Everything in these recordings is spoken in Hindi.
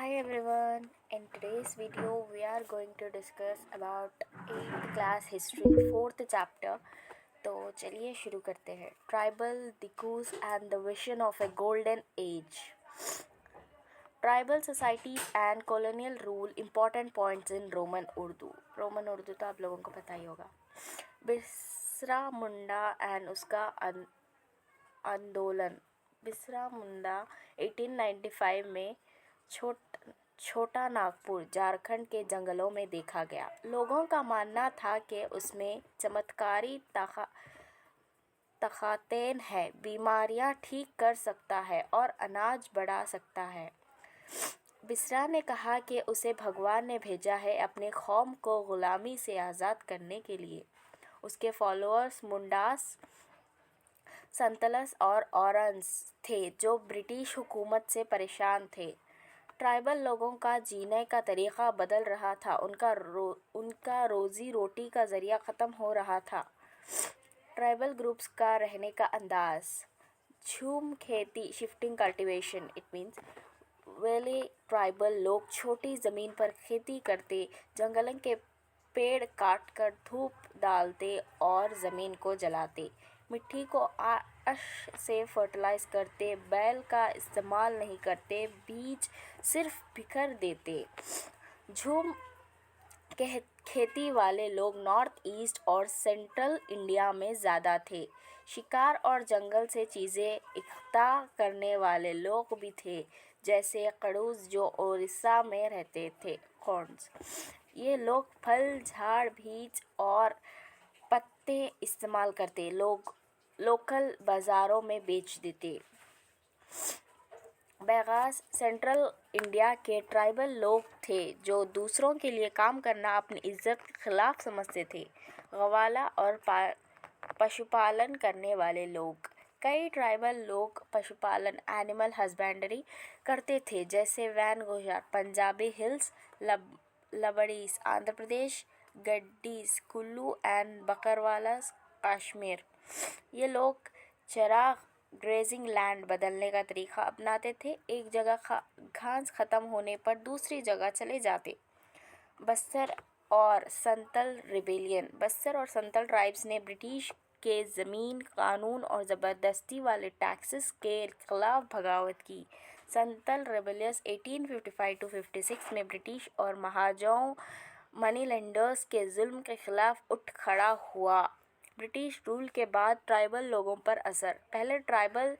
Hi everyone. In today's video, we are going to discuss about 8th class history 4th chapter. तो चलिए शुरू करते हैं. Tribal Dikus and the vision of a golden age. Tribal societies and colonial rule important points in Roman Urdu. Roman Urdu तो आप लोगों को पता ही होगा. बिरसा मुंडा एंड उसका आंदोलन. बिरसा मुंडा 1895 में छोटा नागपुर झारखंड के जंगलों में देखा गया. लोगों का मानना था कि उसमें चमत्कारी ताकतें हैं, बीमारियां ठीक कर सकता है और अनाज बढ़ा सकता है. बिसरा ने कहा कि उसे भगवान ने भेजा है अपने कौम को गुलामी से आज़ाद करने के लिए. उसके फॉलोअर्स मुंडास, संतलस और औरंस थे जो ब्रिटिश हुकूमत से परेशान थे. ट्राइबल लोगों का जीने का तरीक़ा बदल रहा था. उनका रोज़ी रोटी का ज़रिया ख़त्म हो रहा था. ट्राइबल ग्रुप्स का रहने का अंदाज़. झूम खेती शिफ्टिंग कल्टीवेशन. इट मीन्स वेले ट्राइबल लोग छोटी ज़मीन पर खेती करते, जंगलों के पेड़ काट कर धूप डालते और ज़मीन को जलाते. मिट्टी को आश से फर्टिलाइज करते, बैल का इस्तेमाल नहीं करते, बीज सिर्फ बिखर देते. झूम खेती वाले लोग नॉर्थ ईस्ट और सेंट्रल इंडिया में ज़्यादा थे. शिकार और जंगल से चीज़ें इकट्ठा करने वाले लोग भी थे, जैसे कड़ूस जो ओडिशा में रहते थे. कॉर्न्स. ये लोग फल, झाड़, बीज और पत्ते इस्तेमाल करते, लोकल बाज़ारों में बेच देते. बैगास सेंट्रल इंडिया के ट्राइबल लोग थे जो दूसरों के लिए काम करना अपनी इज्जत के खिलाफ समझते थे. गवाला और पशुपालन करने वाले लोग. कई ट्राइबल लोग पशुपालन एनिमल हस्बेंड्री करते थे, जैसे वैन गुजर पंजाबी हिल्स, लबड़ीज आंध्र प्रदेश, गड्डीज कुल्लू एंड बकरवालास कश्मीर. ये लोग चराग ग्रेजिंग लैंड बदलने का तरीका अपनाते थे. एक जगह घास ख़त्म होने पर दूसरी जगह चले जाते. बस्तर और संतल रिबेलियन. बस्तर और संतल ट्राइब्स ने ब्रिटिश के ज़मीन कानून और ज़बरदस्ती वाले टैक्सेस के खिलाफ बगावत की. संतल रिबेलियस 1855-56 में ब्रिटिश और महाजों मनी लेंडर्स के जुल्म के खिलाफ उठ खड़ा हुआ. ब्रिटिश रूल के बाद ट्राइबल लोगों पर असर. पहले ट्राइबल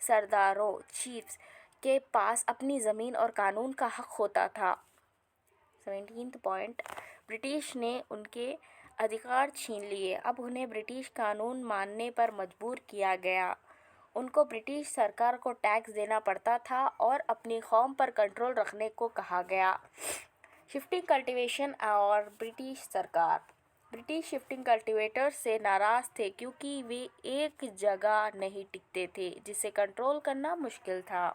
सरदारों चीफ्स के पास अपनी ज़मीन और कानून का हक होता था. 17th point. ब्रिटिश ने उनके अधिकार छीन लिए. अब उन्हें ब्रिटिश कानून मानने पर मजबूर किया गया. उनको ब्रिटिश सरकार को टैक्स देना पड़ता था और अपनी कौम पर कंट्रोल रखने को कहा गया. शिफ्टिंग कल्टीवेशन और ब्रिटिश सरकार. ब्रिटिश शिफ्टिंग कल्टीवेटर्स से नाराज़ थे क्योंकि वे एक जगह नहीं टिकते थे, जिसे कंट्रोल करना मुश्किल था.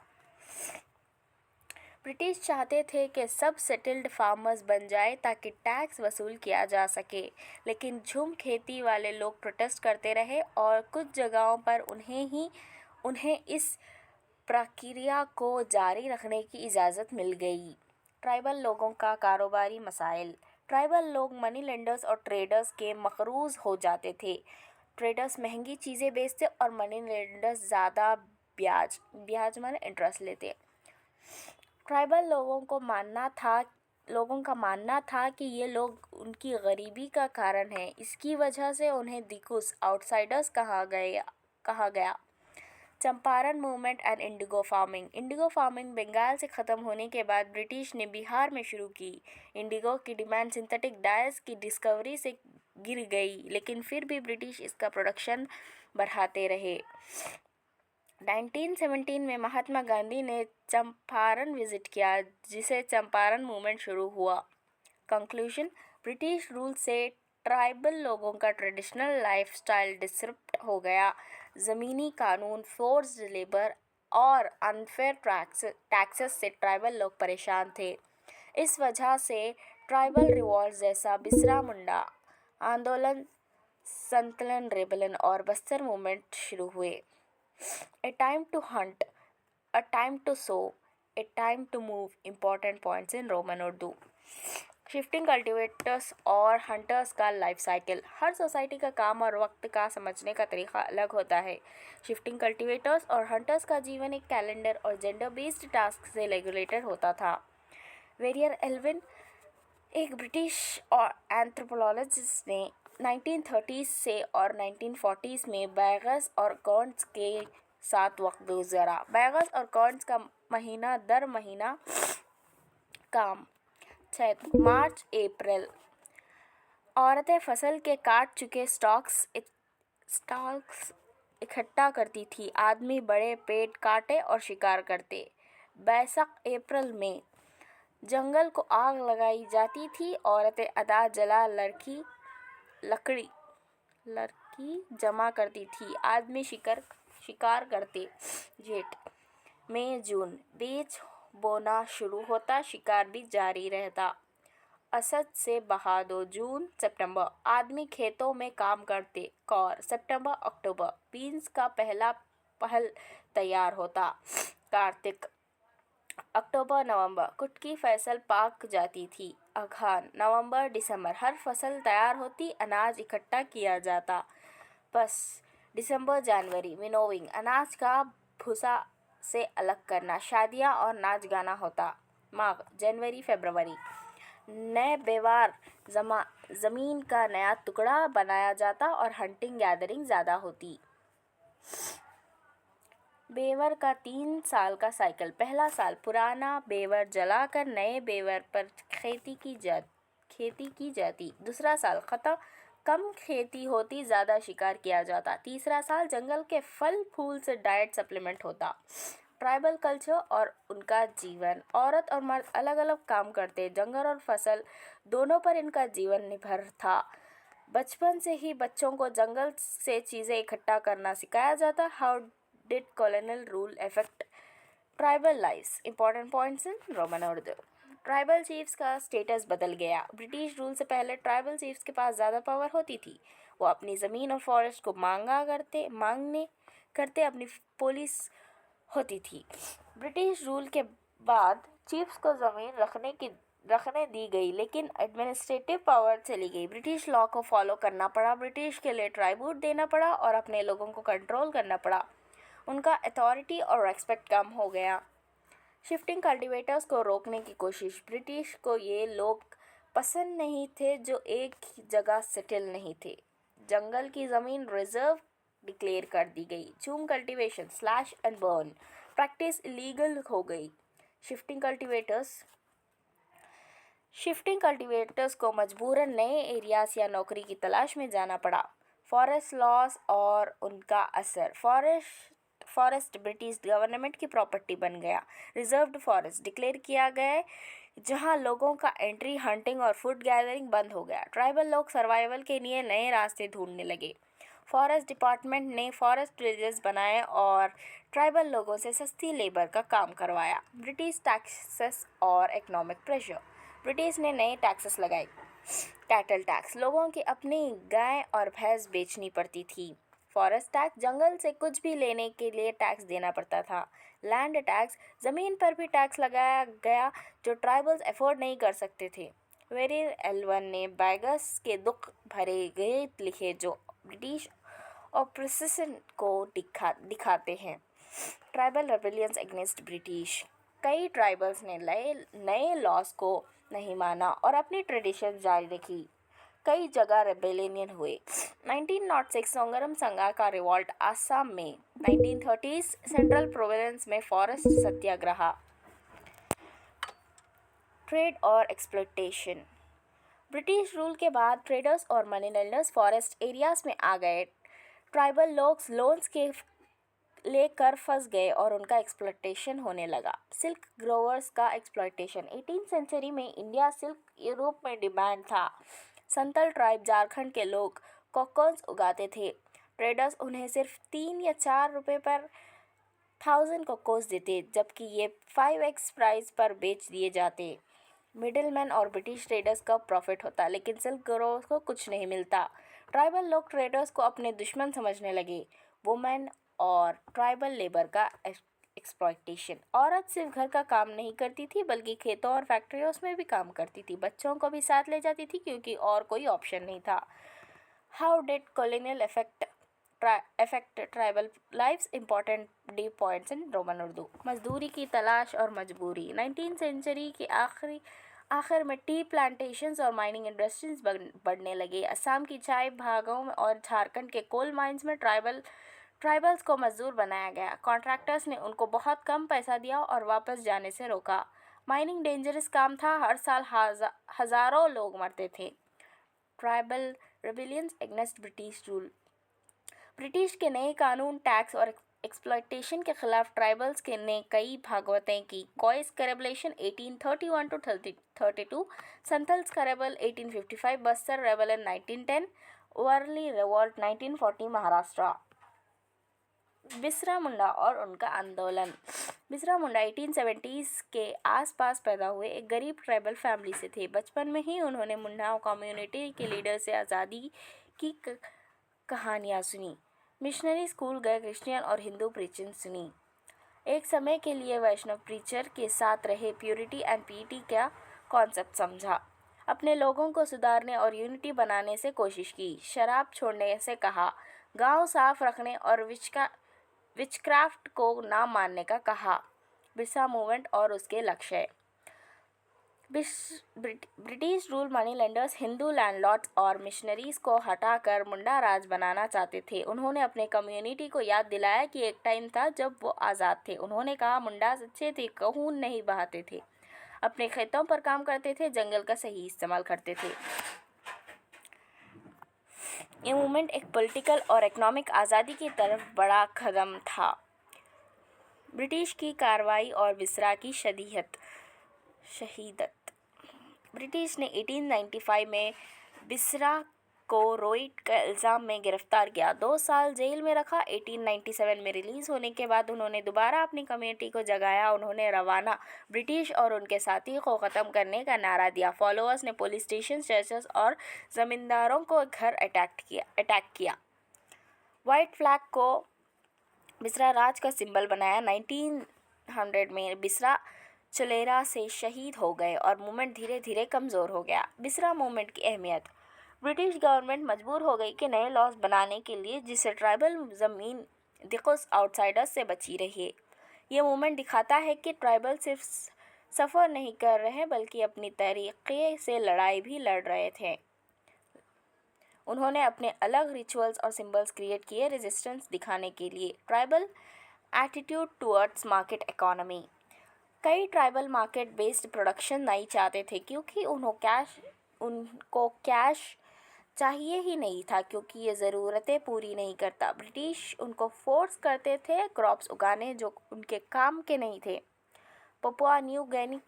ब्रिटिश चाहते थे कि सब सेटल्ड फार्मर्स बन जाए ताकि टैक्स वसूल किया जा सके, लेकिन झूम खेती वाले लोग प्रोटेस्ट करते रहे और कुछ जगहों पर उन्हें इस प्रक्रिया को जारी रखने की इजाज़त मिल गई. ट्राइबल लोगों का कारोबारी मसाइल. ट्राइबल लोग मनी लेंडर्स और ट्रेडर्स के मकरूज़ हो जाते थे. ट्रेडर्स महंगी चीज़ें बेचते और मनी लेंडर्स ज़्यादा ब्याज माने इंटरेस्ट लेते. ट्राइबल लोगों का मानना था कि ये लोग उनकी गरीबी का कारण हैं. इसकी वजह से उन्हें दिकुस आउटसाइडर्स कहा गया. Champaran movement and indigo farming. Indigo farming Bengal से ख़त्म होने के बाद ब्रिटिश ने बिहार में शुरू की. इंडिगो की डिमांड सिंथेटिक डाइज़ की डिस्कवरी से गिर गई, लेकिन फिर भी ब्रिटिश इसका प्रोडक्शन बढ़ाते रहे. 1917 में महात्मा गांधी ने चंपारण विजिट किया, जिसे चंपारण मूवमेंट शुरू हुआ. कंक्लूजन. ब्रिटिश रूल से ट्राइबल लोगों का ट्रेडिशनल लाइफस्टाइल डिसरप्ट हो गया. ज़मीनी कानून, फोर्स्ड लेबर और अनफेयर टैक्सेस से ट्राइबल लोग परेशान थे. इस वजह से ट्राइबल रिवॉल्ट जैसा बिरसा मुंडा आंदोलन, संतलन रेबेलियन और बस्तर मूवमेंट शुरू हुए. A time to hunt, a time to sow, A time to move. Important points in Roman Urdu. Shifting cultivators और हंटर्स का लाइफ साइकिल। हर सोसाइटी का काम और वक्त का समझने का तरीका अलग होता है। शिफ्टिंग कल्टिवेटर्स और हंटर्स का जीवन एक कैलेंडर और जेंडर बेस्ड टास्क से रेगुलेटेड होता था। वेरियर एल्विन, एक ब्रिटिश और एंथ्रोपोलॉजिस्ट ने 1930s से और 1940s में बैगर्स और कॉर्न्स के साथ वक्त गुजारा। बैगर्स और कॉर्न्स का महीना दर महीना काम। 6 मार्च अप्रैल, औरतें फसल के काट चुके स्टॉक्स इकट्ठा करती थी। आदमी बड़े पेड़ काटे और शिकार करते। बैसाख अप्रैल में जंगल को आग लगाई जाती थी। औरतें अदा जला लकड़ी जमा करती थी। आदमी शिकार करते। जेठ मई जून, बीज बोना शुरू होता, शिकार भी जारी रहता। असद से बहादुर जून सितंबर, आदमी खेतों में काम करते। कौर सितंबर अक्टूबर, बीन्स का पहल तैयार होता। कार्तिक अक्टूबर नवंबर, कुटकी फसल पाक जाती थी। अघान नवंबर दिसंबर, हर फसल तैयार होती, अनाज इकट्ठा किया जाता। बस दिसंबर जनवरी, विनोविंग, अनाज का भूसा से अलग करना। शादियां और नाच गाना होता। माघ जनवरी फरवरी, नए बेवार जमीन का नया टुकड़ा बनाया जाता और हंटिंग गैदरिंग ज्यादा होती। बेवर का 3 साल का साइकिल। पहला साल, पुराना बेवर जलाकर नए बेवर पर खेती की जाती। दूसरा साल, कम खेती होती, ज्यादा शिकार किया जाता। तीसरा साल, जंगल के फल फूल से डाइट सप्लीमेंट होता। ट्राइबल कल्चर और उनका जीवन। औरत और मर्द अलग अलग काम करते। जंगल और फसल दोनों पर इनका जीवन निर्भर था। बचपन से ही बच्चों को जंगल से चीजें इकट्ठा करना सिखाया जाता। How did colonial rule affect tribal lifes? Important points in Roman Urdu. Tribal chiefs का स्टेटस बदल गया। ब्रिटिश रूल से पहले ट्राइबल चीफ्स के पास ज़्यादा पावर होती थी। वो अपनी ज़मीन और फॉरेस्ट को मांगने करते अपनी पुलिस होती थी। ब्रिटिश रूल के बाद चीफ्स को ज़मीन रखने दी गई, लेकिन एडमिनिस्ट्रेटिव पावर चली गई। ब्रिटिश लॉ को फॉलो करना पड़ा। ब्रिटिश के लिए ट्राइब्यूट देना पड़ा और अपने लोगों को कंट्रोल करना पड़ा। उनका अथॉरिटी और रेस्पेक्ट कम हो गया। शिफ्टिंग कल्टीवेटर्स को रोकने की कोशिश। ब्रिटिश को ये लोग पसंद नहीं थे जो एक जगह सेटल नहीं थे। जंगल की ज़मीन रिजर्व डिक्लेयर कर दी गई। Zoom cultivation slash and burn practice illegal हो गई। शिफ्टिंग कल्टीवेटर्स को मजबूरन नए एरियाज या नौकरी की तलाश में जाना पड़ा। फॉरेस्ट लॉज और उनका असर। फॉरेस्ट ब्रिटिश गवर्नमेंट की प्रॉपर्टी बन गया। रिजर्व्ड फॉरेस्ट डिक्लेयर किया गया, जहां लोगों का एंट्री, हंटिंग और फूड गैदरिंग बंद हो गया। ट्राइबल लोग सर्वाइवल के लिए नए रास्ते ढूंढने लगे। फॉरेस्ट डिपार्टमेंट ने फॉरेस्ट विलेजेस बनाए और ट्राइबल लोगों से सस्ती लेबर का काम करवाया। ब्रिटिश टैक्सेस और इकोनॉमिक प्रेशर। ब्रिटिश ने नए टैक्सेस लगाए। कैटल टैक्स, लोगों की अपनी गाय और भैंस बेचनी पड़ती थी। फॉरेस्ट टैक्स, जंगल से कुछ भी लेने के लिए टैक्स देना पड़ता था। लैंड टैक्स, ज़मीन पर भी टैक्स लगाया गया जो ट्राइबल्स अफोर्ड नहीं कर सकते थे। वेरियर एल्वन ने बैगर्स के दुख भरे गीत लिखे जो ब्रिटिश ऑप्रेशन को दिखाते हैं। ट्राइबल रेबेलियंस अगेंस्ट ब्रिटिश, कई ट्राइबल्स ने नए लॉज को नहीं माना और अपनी ट्रेडिशन जारी रखी। कई जगह रेबेलियन हुए। 1906 सोंगरम संगा का रिवॉल्ट आसाम में। 1930s सेंट्रल प्रोविंस में फॉरेस्ट सत्याग्रह। ट्रेड और एक्सप्लॉयटेशन। ब्रिटिश रूल के बाद ट्रेडर्स और मनी लेंडर्स फॉरेस्ट एरियाज में आ गए। ट्राइबल लोग लोन्स के लेकर फंस गए और उनका एक्सप्लॉयटेशन होने लगा। सिल्क ग्रोवर्स का एक्सप्लॉयटेशन। 18th सेंचुरी में इंडिया सिल्क यूरोप में डिमांड था। संतल ट्राइब झारखंड के लोग कोकोन्स उगाते थे। ट्रेडर्स उन्हें सिर्फ 3 या 4 रुपए पर 1000 कोकोस देते, जबकि ये 5x प्राइस पर बेच दिए जाते। मिडिलमैन और ब्रिटिश ट्रेडर्स का प्रॉफिट होता, लेकिन सिल्क ग्रोवर्स को कुछ नहीं मिलता। ट्राइबल लोग ट्रेडर्स को अपने दुश्मन समझने लगे। वुमेन और ट्राइबल लेबर का एक्सप्लॉयटेशन। औरत सिर्फ घर का काम नहीं करती थी बल्कि खेतों और फैक्ट्रियों में भी काम करती थी। बच्चों को भी साथ ले जाती थी क्योंकि और कोई ऑप्शन नहीं था। How did colonial affect tribal lifes? Important deep points in Roman Urdu. मजदूरी की तलाश और मजबूरी। 19th सेंचुरी के आखिर में टी प्लांटेशंस और माइनिंग इंडस्ट्रीज बढ़ने लगे। असम की चाय बागों में और झारखंड के कोल माइंस में ट्राइबल्स को मजदूर बनाया गया। कॉन्ट्रैक्टर्स ने उनको बहुत कम पैसा दिया और वापस जाने से रोका। माइनिंग डेंजरस काम था, हर साल हजारों लोग मरते थे। Tribal rebellions against British rule. British के नए कानून, टैक्स और एक्सप्लॉयटेशन के खिलाफ ट्राइबल्स के ने कई भागवतें की। कॉइस का रेवोल्यूशन 1831 to 32, संथल्स का रेबल 1855, बस्तर रेबल इन 1910, वर्ली रिवॉल्ट 1940 महाराष्ट्र। बिरसा मुंडा और उनका आंदोलन। बिरसा मुंडा 1870s के आसपास पैदा हुए एक गरीब ट्राइबल फैमिली से थे। बचपन में ही उन्होंने मुंडा कम्युनिटी के लीडर से आज़ादी की कहानियाँ सुनी। मिशनरी स्कूल गए, क्रिश्चियन और हिंदू प्रीचिंग सुनी। एक समय के लिए वैष्णव प्रीचर के साथ रहे, प्योरिटी एंड पीटी का कॉन्सेप्ट समझा। अपने लोगों को सुधारने और यूनिटी बनाने से कोशिश की। शराब छोड़ने से कहा, गांव साफ रखने और विचक्राफ्ट को ना मानने का कहा। बिरसा मूवमेंट और उसके लक्ष्य। British rule money lenders Hindu landlords और मिशनरीज को हटाकर मुंडा राज बनाना चाहते थे। उन्होंने अपने कम्युनिटी को याद दिलाया कि एक टाइम था जब वो आज़ाद थे। उन्होंने कहा, मुंडा सच्चे थे, खून नहीं बहाते थे, अपने खेतों पर काम करते थे, जंगल का सही इस्तेमाल करते थे। ये मूवमेंट एक पॉलिटिकल और इकोनॉमिक आज़ादी की तरफ बड़ा कदम था। ब्रिटिश की कार्रवाई और बिरसा की शहीदत। ब्रिटिश ने 1895 में बिरसा को रोइट का इल्ज़ाम में गिरफ्तार किया, 2 साल जेल में रखा। 1897 में रिलीज़ होने के बाद उन्होंने दोबारा अपनी कम्युनिटी को जगाया। उन्होंने रवाना ब्रिटिश और उनके साथी को ख़त्म करने का नारा दिया। फॉलोअर्स ने पुलिस स्टेशन, चर्चेस और ज़मींदारों को घर अटैक किया। वाइट फ्लैग को बिरसा राज का सिंबल बनाया। 1900 में बिरसा चलेरा से शहीद हो गए और मूवमेंट धीरे धीरे कमज़ोर हो गया। बिरसा मूवमेंट की अहमियत। ब्रिटिश गवर्नमेंट मजबूर हो गई कि नए लॉज बनाने के लिए जिससे ट्राइबल ज़मीन दिक्कत आउटसाइडर्स से बची रही। ये मूवमेंट दिखाता है कि ट्राइबल सिर्फ सफ़र नहीं कर रहे बल्कि अपनी तरीके से लड़ाई भी लड़ रहे थे। उन्होंने अपने अलग रिचुअल्स और सिंबल्स क्रिएट किए रेजिस्टेंस दिखाने के लिए। Tribal attitude towards market economy. कई ट्राइबल मार्केट बेस्ड प्रोडक्शन नहीं चाहते थे क्योंकि उनको कैश चाहिए ही नहीं था, क्योंकि ये ज़रूरतें पूरी नहीं करता। ब्रिटिश उनको फोर्स करते थे क्रॉप्स उगाने जो उनके काम के नहीं थे। पपुआ न्यू गिनी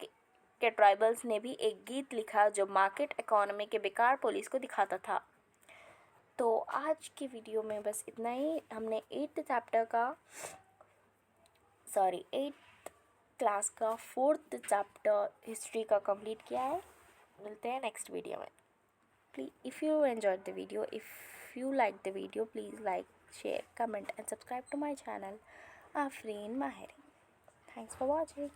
के ट्राइबल्स ने भी एक गीत लिखा जो मार्केट इकोनॉमी के बेकार पुलिस को दिखाता था। तो आज की वीडियो में बस इतना ही। हमने 8th क्लास का 4th चैप्टर हिस्ट्री का कंप्लीट किया है। मिलते हैं नेक्स्ट वीडियो में। Please, if you enjoyed the video, if you like the video, please like, share, comment and subscribe to my channel Afreen Mahiri. Thanks for watching.